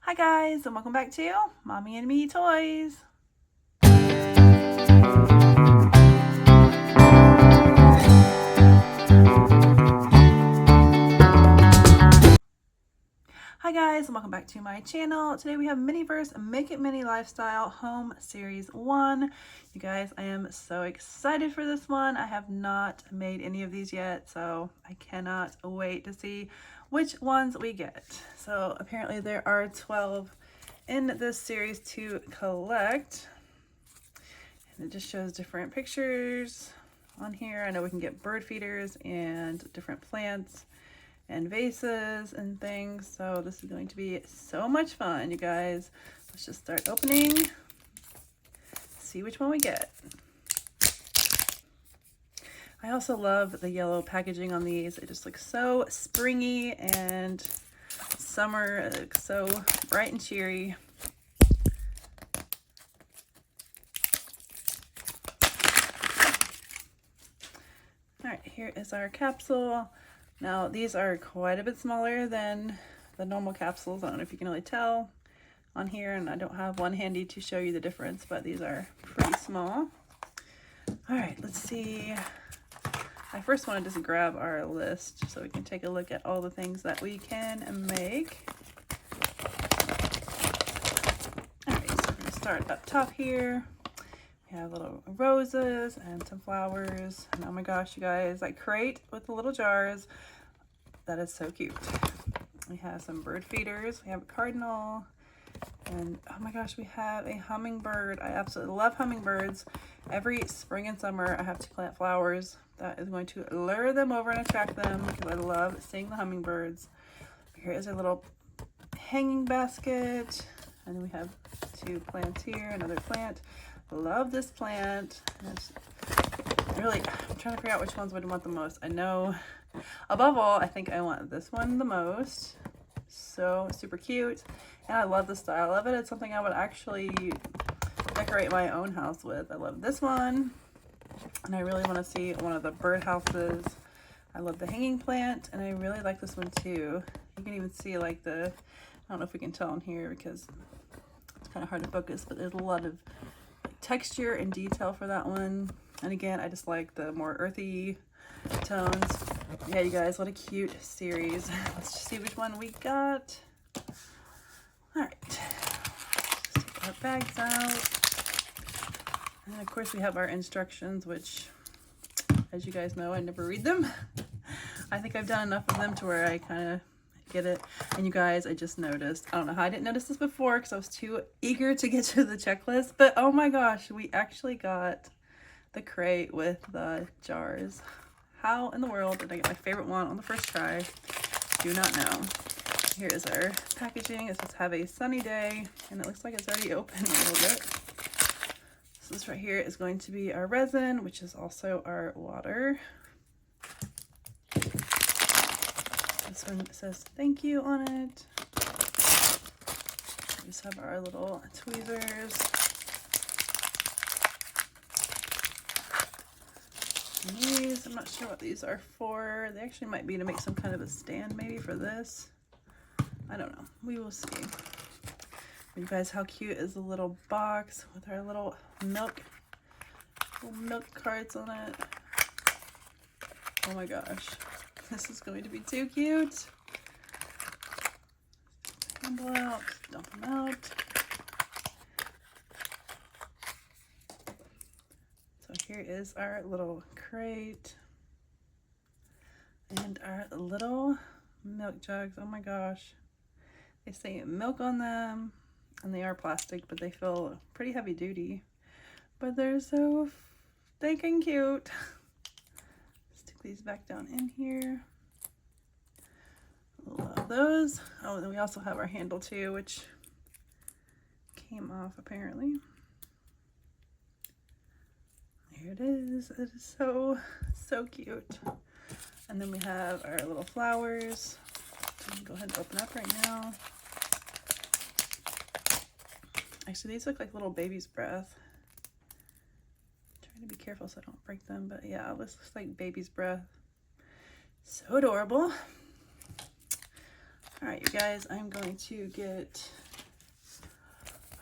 Hi guys, and welcome back to Mommy and Me Toys. Hi guys, and welcome back to my channel. Today we have Miniverse Make It Mini Lifestyle Home Series 1. You guys, I am so excited for this one. I have not made any of these yet, so I cannot wait to see which ones we get. So apparently there are 12 in this series to collect. And it just shows different pictures on here. I know we can get bird feeders and different plants and vases and things. So this is going to be so much fun, you guys. Let's just start opening, see which one we get. I also love the yellow packaging on these. It just looks so springy and summer. It looks so bright and cheery. All right, here is our capsule. Now these are quite a bit smaller than the normal capsules. I don't know if you can really tell on here, and I don't have one handy to show you the difference, but these are pretty small. All right, let's see. I first want to just grab our list so we can take a look at all the things that we can make. All right, so we're going to start up top here. We have little roses and some flowers. And oh my gosh, you guys, that crate with the little jars, that is so cute. We have some bird feeders. We have a cardinal. And oh my gosh, we have a hummingbird. I absolutely love hummingbirds. Every spring and summer, I have to plant flowers. That is going to lure them over and attract them because I love seeing the hummingbirds. Here is a little hanging basket. And we have two plants here, another plant. Love this plant. I'm trying to figure out which ones would want the most. I know, above all, I think I want this one the most. So super cute, and I love the style of it. It's something I would actually decorate my own house with. I love this one, and I really want to see one of the bird houses. I love the hanging plant, and I really like this one too. You can even see like I don't know if we can tell on here because it's kind of hard to focus, but there's a lot of texture and detail for that one. And again, I just like the more earthy tones. Yeah, you guys, what a cute series. Let's just see which one we got. All right, let's take our bags out. And of course we have our instructions, which, as you guys know, I never read them. I think I've done enough of them to where I kind of get it. And you guys, I just noticed, I don't know how I didn't notice this before because I was too eager to get to the checklist, but oh my gosh, we actually got the crate with the jars. How in the world did I get my favorite one on the first try? Do not know. Here is our packaging. It says have a sunny day, and it looks like it's already open a little bit. So this right here is going to be our resin, which is also our water. This one says thank you on it. We just have our little tweezers. And these, I'm not sure what these are for. They actually might be to make some kind of a stand maybe for this. I don't know. We will see. You guys, how cute is the little box with our little milk cards on it. Oh my gosh. This is going to be too cute. Handle out, dump them out. So here is our little crate and our little milk jugs. Oh my gosh. They say milk on them, and they are plastic, but they feel pretty heavy duty. But they're so stinking cute. Stick these back down in here. Love those. Oh, and then we also have our handle too, which came off apparently. Here it is. It is so cute. And then we have our little flowers. So I'm gonna go ahead and open up right now. Actually, these look like little baby's breath. I'm trying to be careful so I don't break them, but yeah, this looks like baby's breath. So adorable. All right, you guys, I'm going to get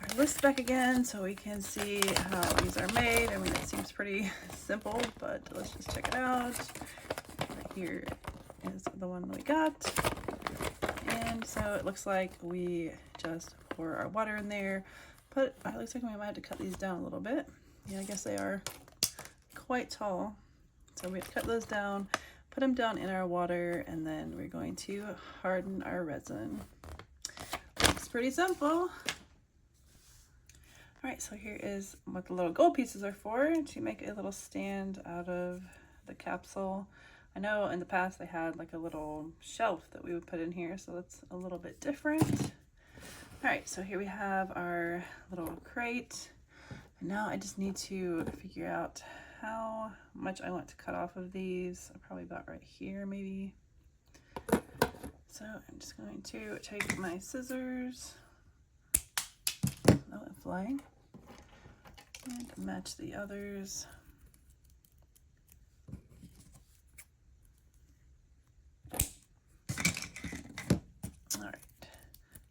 our list back again so we can see how these are made. I mean, it seems pretty simple, but let's just check it out. Right here is the one we got. And so it looks like we just pour our water in there. It looks like we might have to cut these down a little bit. Yeah, I guess they are quite tall. So we have to cut those down, put them down in our water, and then we're going to harden our resin. Looks pretty simple. All right, so here is what the little gold pieces are for, to make a little stand out of the capsule. I know in the past they had like a little shelf that we would put in here, so that's a little bit different. All right, so here we have our little crate. And now I just need to figure out how much I want to cut off of these. Probably about right here, maybe. So I'm just going to take my scissors. Oh, it's flying. And match the others. All right.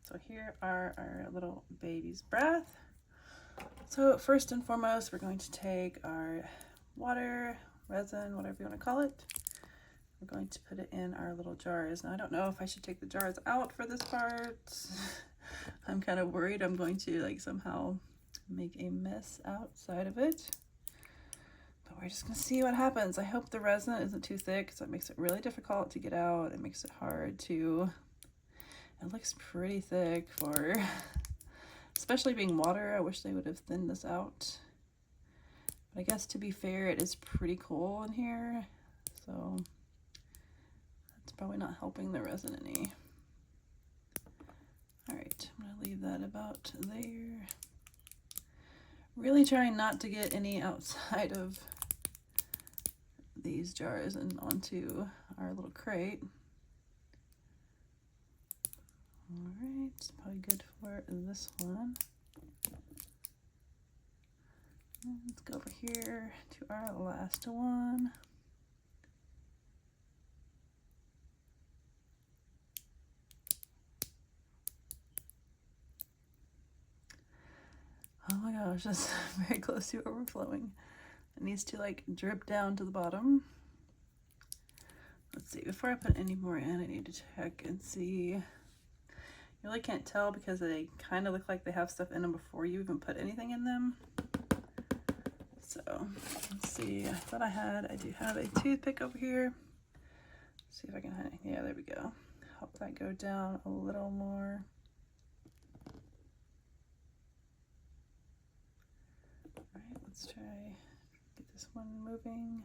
So here are our little baby's breath. So first and foremost, we're going to take our water, resin, whatever you want to call it. We're going to put it in our little jars. Now I don't know if I should take the jars out for this part. I'm kind of worried I'm going to like somehow make a mess outside of it. But we're just gonna see what happens. I hope the resin isn't too thick because that makes it really difficult to get out. It makes it hard to, it looks pretty thick for, especially being water. I wish they would have thinned this out. But I guess to be fair, it is pretty cool in here. So that's probably not helping the resin any. All right, I'm gonna leave that about there. Really trying not to get any outside of these jars and onto our little crate. All right, it's probably good for this one. Let's go over here to our last one. Oh my gosh, that's very close to overflowing. It needs to like drip down to the bottom. Let's see, before I put any more in, I need to check and see. You really can't tell because they kind of look like they have stuff in them before you even put anything in them. So let's see, I thought I do have a toothpick over here. Let's see if I can, yeah, there we go. Help that go down a little more. All right, let's try, get this one moving.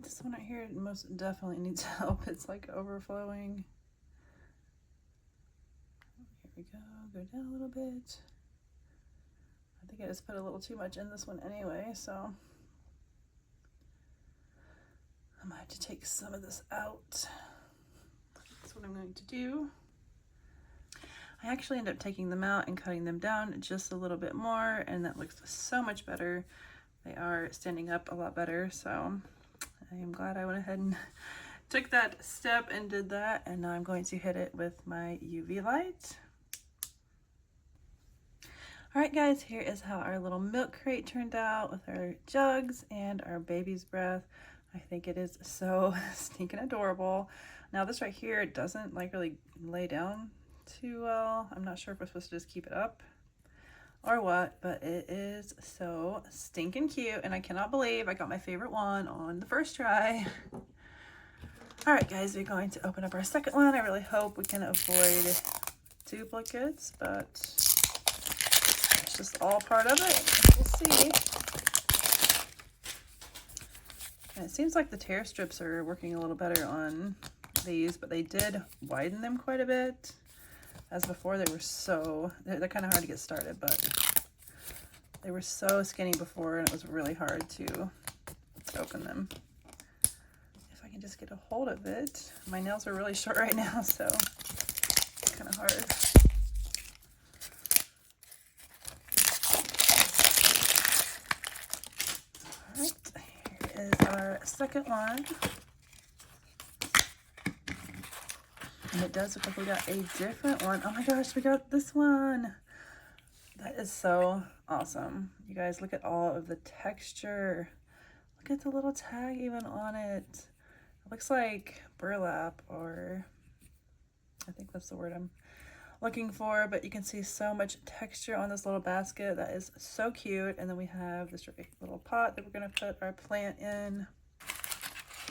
This one right here most definitely needs help. It's like overflowing. Here we go, go down a little bit. I think I just put a little too much in this one anyway, so I might have to take some of this out. That's what I'm going to do. I actually end up taking them out and cutting them down just a little bit more, and that looks so much better. They are standing up a lot better, so I am glad I went ahead and took that step and did that, and now I'm going to hit it with my UV light. All right guys, here is how our little milk crate turned out with our jugs and our baby's breath. I think it is so stinking adorable. Now this right here, it doesn't like really lay down too well. I'm not sure if we're supposed to just keep it up or what, but it is so stinking cute, and I cannot believe I got my favorite one on the first try. All right guys, we're going to open up our second one. I really hope we can avoid duplicates, but it's just all part of it. We'll see. And it seems like the tear strips are working a little better on these, but they did widen them quite a bit. As before, they were so, they're kind of hard to get started, but they were so skinny before, and it was really hard to open them. If I can just get a hold of it. My nails are really short right now, so it's kind of hard. All right, here is our second one. And it does look like we got a different one. Oh my gosh, we got this one. That is so awesome. You guys, look at all of the texture. Look at the little tag even on it. It looks like burlap, or I think that's the word I'm looking for, but you can see so much texture on this little basket. That is so cute. And then we have this little pot that we're gonna put our plant in.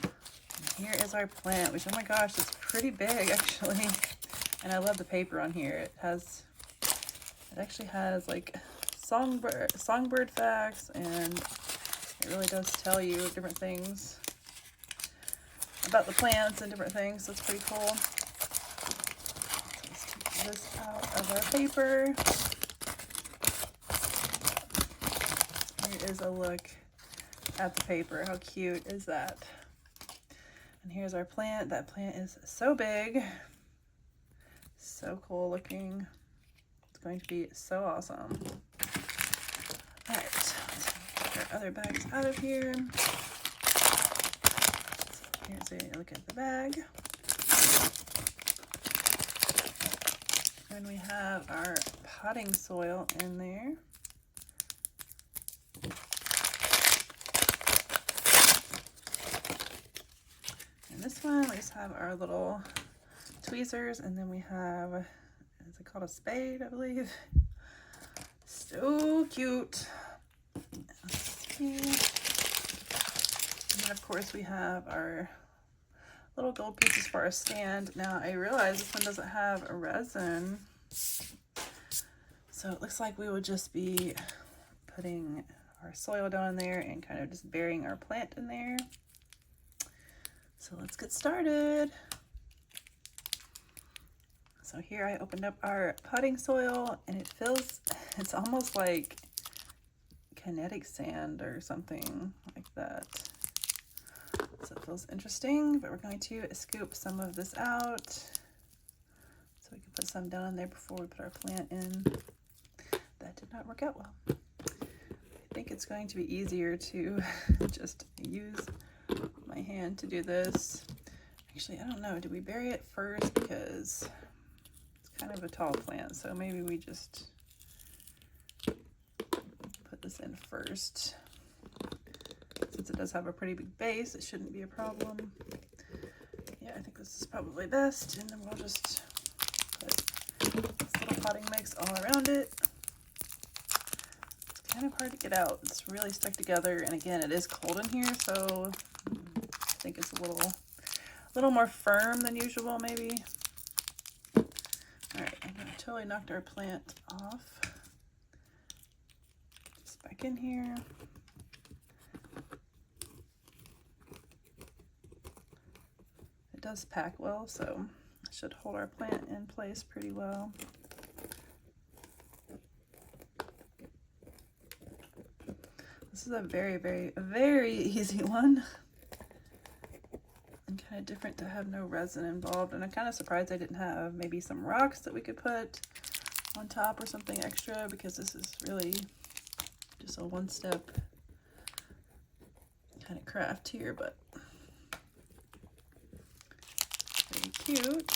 And here is our plant, which, oh my gosh, it's pretty big actually. And I love the paper on here. It actually has like songbird facts, and it really does tell you different things about the plants and different things, so it's pretty cool. This out of our paper. Here is a look at the paper. How cute is that? And here's our plant. That plant is so big, so cool looking. It's going to be so awesome. All right, let's get our other bags out of here. So here's a look at the bag. And we have our potting soil in there. And this one, we just have our little tweezers, and then we have, is it called a spade, I believe? So cute. Let's see. And then of course we have our little gold pieces for our stand. Now I realize this one doesn't have a resin, so it looks like we would just be putting our soil down in there and kind of just burying our plant in there. So let's get started. So here I opened up our potting soil, and it's almost like kinetic sand or something like that. So it feels interesting, but we're going to scoop some of this out so we can put some down in there before we put our plant in. That did not work out well. I think it's going to be easier to just use my hand to do this. Actually, I don't know. Do we bury it first? Because it's kind of a tall plant, so maybe we just put this in first. Since it does have a pretty big base, it shouldn't be a problem. Yeah, I think this is probably best. And then we'll just put this little potting mix all around it. It's kind of hard to get out. It's really stuck together. And again, it is cold in here, so I think it's a little more firm than usual, maybe. All right, I'm gonna totally knocked our plant off. Just back in here. It does pack well, so it should hold our plant in place pretty well. This is a very, very, very easy one. And kind of different to have no resin involved. And I'm kind of surprised I didn't have maybe some rocks that we could put on top or something extra, because this is really just a one-step kind of craft here, but very cute.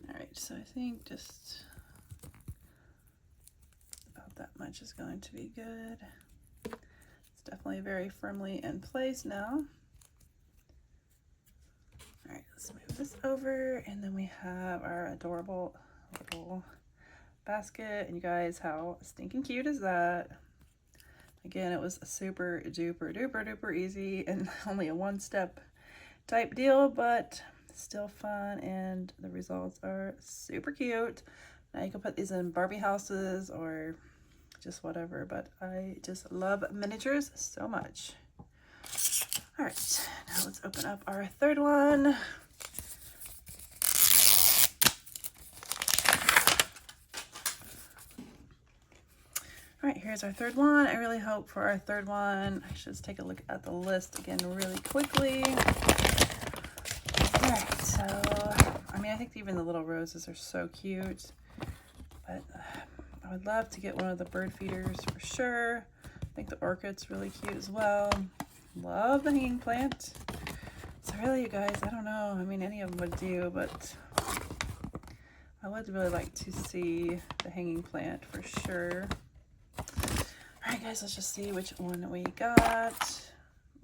All right, so I think just about that much is going to be good. It's definitely very firmly in place now. All right, let's move this over, and then we have our adorable little basket. And you guys, how stinking cute is that? Again, it was super duper duper duper easy and only a one-step type deal, but still fun, and the results are super cute. Now you can put these in Barbie houses or just whatever, but I just love miniatures so much. All right, now let's open up our third one. All right, here's our third one. I really hope for our third one, I should just take a look at the list again really quickly. All right, so, I mean, I think even the little roses are so cute, but I would love to get one of the bird feeders for sure. I think the orchid's really cute as well. Love the hanging plant. So really, you guys, I don't know. I mean, any of them would do, but I would really like to see the hanging plant for sure. All right, guys, let's just see which one we got.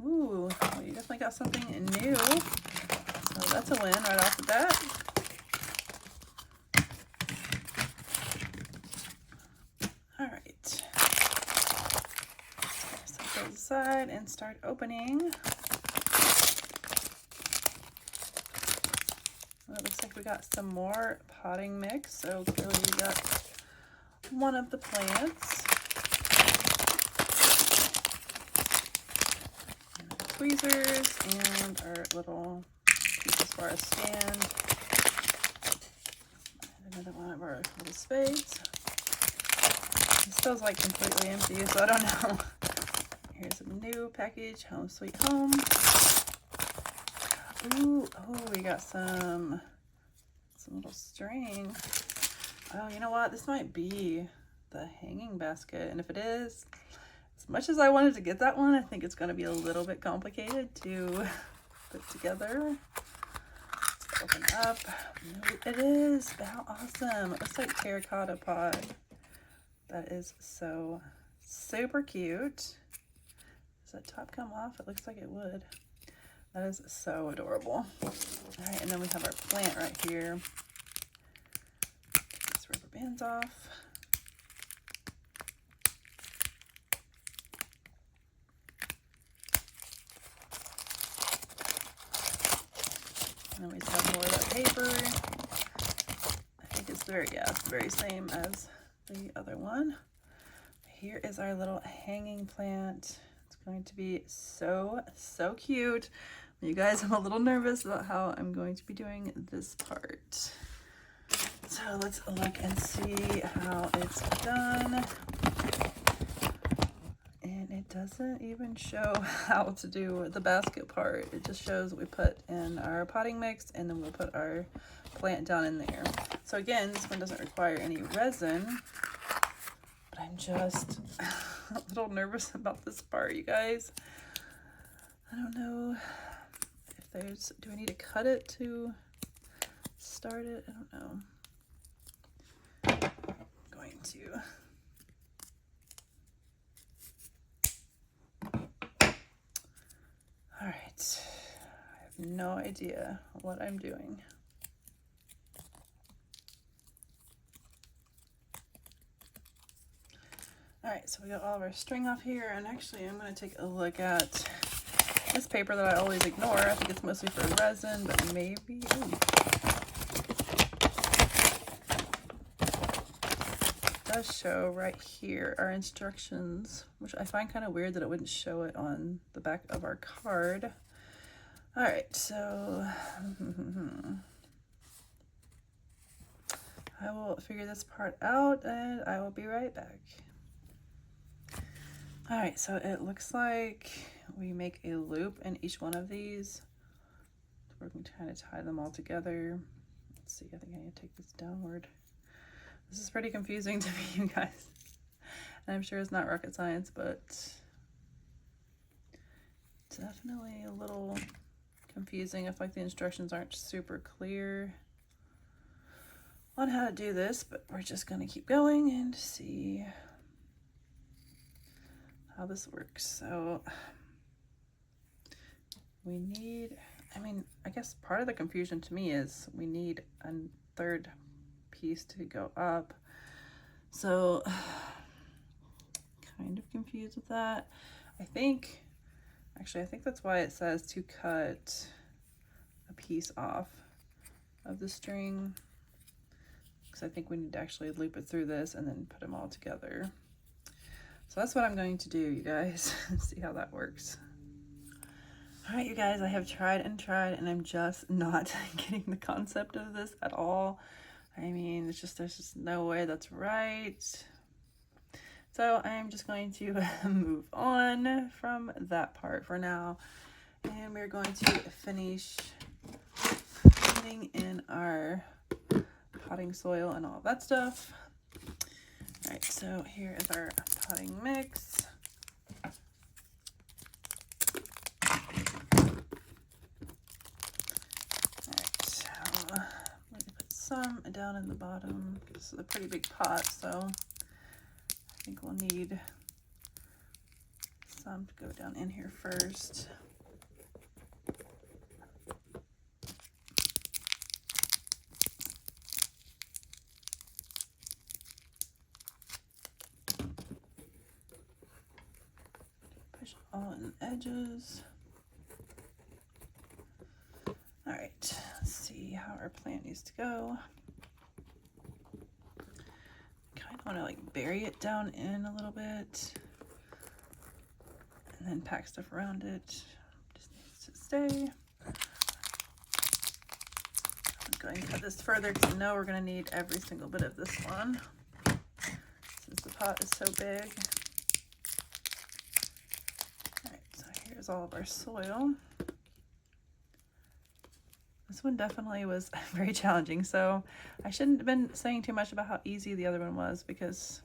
Ooh, well, you definitely got something new. So that's a win right off the bat. All right. Set those aside and start opening. Well, it looks like we got some more potting mix. So clearly we got one of the plants. Tweezers and our little pieces for our stand. And another one of our little spades. This feels like completely empty, so I don't know. Here's a new package, Home Sweet Home. Ooh, oh, we got some little string. Oh, you know what? This might be the hanging basket, and if it is, as much as I wanted to get that one, I think it's going to be a little bit complicated to put together. Let's open up. No, it is. How awesome. It looks like terracotta pot. That is so super cute. Does that top come off? It looks like it would. That is so adorable. All right, and then we have our plant right here. Take these rubber bands off. And then we just have more of that paper. I think it's it's very same as the other one. Here is our little hanging plant. It's going to be so cute. You guys, I'm a little nervous about how I'm going to be doing this part. So let's look and see how it's done. And it doesn't even show how to do the basket part. It just shows what we put in our potting mix, and then we'll put our plant down in there. So again, this one doesn't require any resin, but I'm just a little nervous about this part, you guys. I don't know if do I need to cut it to start it? I don't know. I'm going to. All right, I have no idea what I'm doing. All right, so we got all of our string off here, and actually I'm going to take a look at this paper that I always ignore. I think it's mostly for resin, but maybe, ooh. It does show right here our instructions, which I find kind of weird that it wouldn't show it on the back of our card. All right, so I will figure this part out and I will be right back. All right, so it looks like we make a loop in each one of these. We're going to kind of tie them all together. Let's see, I think I need to take this downward. This is pretty confusing to me, you guys. And I'm sure it's not rocket science, but definitely a little confusing. I feel like the instructions aren't super clear on how to do this, but we're just going to keep going and see how this works. So we need, I guess part of the confusion to me is we need a third piece to go up. So kind of confused with that. I think that's why it says to cut a piece off of the string, because I think we need to actually loop it through this and then put them all together. So that's what I'm going to do, you guys. See how that works. All right, you guys, I have tried and I'm just not getting the concept of this at all. I mean, there's just no way that's right. So I'm just going to move on from that part for now. And we're going to finish putting in our potting soil and all that stuff. All right, so here is our potting mix. Some down in the bottom. This is a pretty big pot, so I think we'll need some to go down in here first. Push all in the edges. All right, let's see how our plant needs to go. Kind of want to like bury it down in a little bit and then pack stuff around it. Just needs to stay. I'm going to cut this further because I know we're going to need every single bit of this one since the pot is so big. All right, so here's all of our soil. This one definitely was very challenging, so I shouldn't have been saying too much about how easy the other one was, because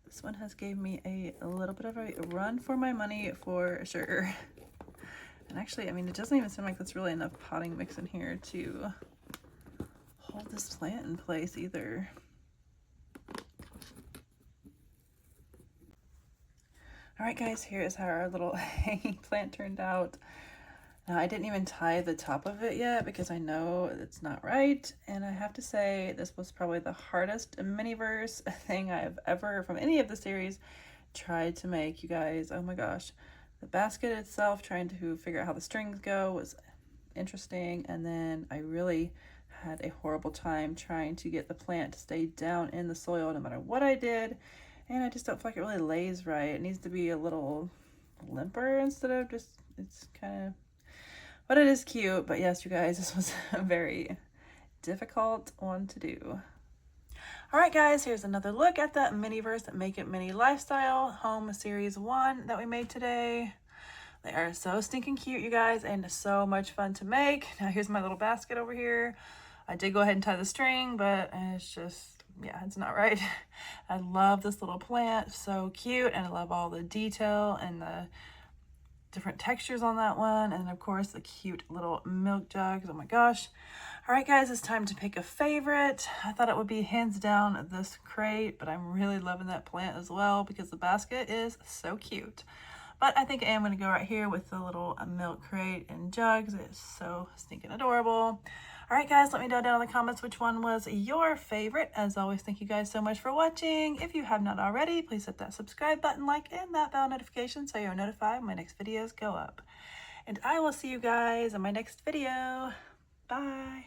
this one has gave me a little bit of a run for my money for sure. And actually, I mean, it doesn't even seem like that's really enough potting mix in here to hold this plant in place either. All right, guys, here is how our little hanging plant turned out. Now, I didn't even tie the top of it yet because I know it's not right. And I have to say, this was probably the hardest Miniverse thing I've ever, from any of the series, tried to make, you guys. Oh my gosh. The basket itself, trying to figure out how the strings go, was interesting. And then I really had a horrible time trying to get the plant to stay down in the soil no matter what I did. And I just don't feel like it really lays right. It needs to be a little limper instead of just, it's kind of, but it is cute. But yes, you guys, this was a very difficult one to do. All right, guys, here's another look at the Miniverse Make It Mini Lifestyle Home Series 1 that we made today. They are so stinking cute, you guys, and so much fun to make. Now, here's my little basket over here. I did go ahead and tie the string, but it's just, yeah, it's not right. I love this little plant, so cute, and I love all the detail and the different textures on that one, and of course the cute little milk jugs. Oh my gosh. All right, guys, it's time to pick a favorite. I thought it would be hands down this crate, but I'm really loving that plant as well because the basket is so cute. But I think I am going to go right here with the little milk crate and jugs. It's so stinking adorable. All right, guys, let me know down in the comments which one was your favorite. As always, thank you guys so much for watching. If you have not already, please hit that subscribe button, like, and that bell notification so you're notified when my next videos go up. And I will see you guys in my next video. Bye.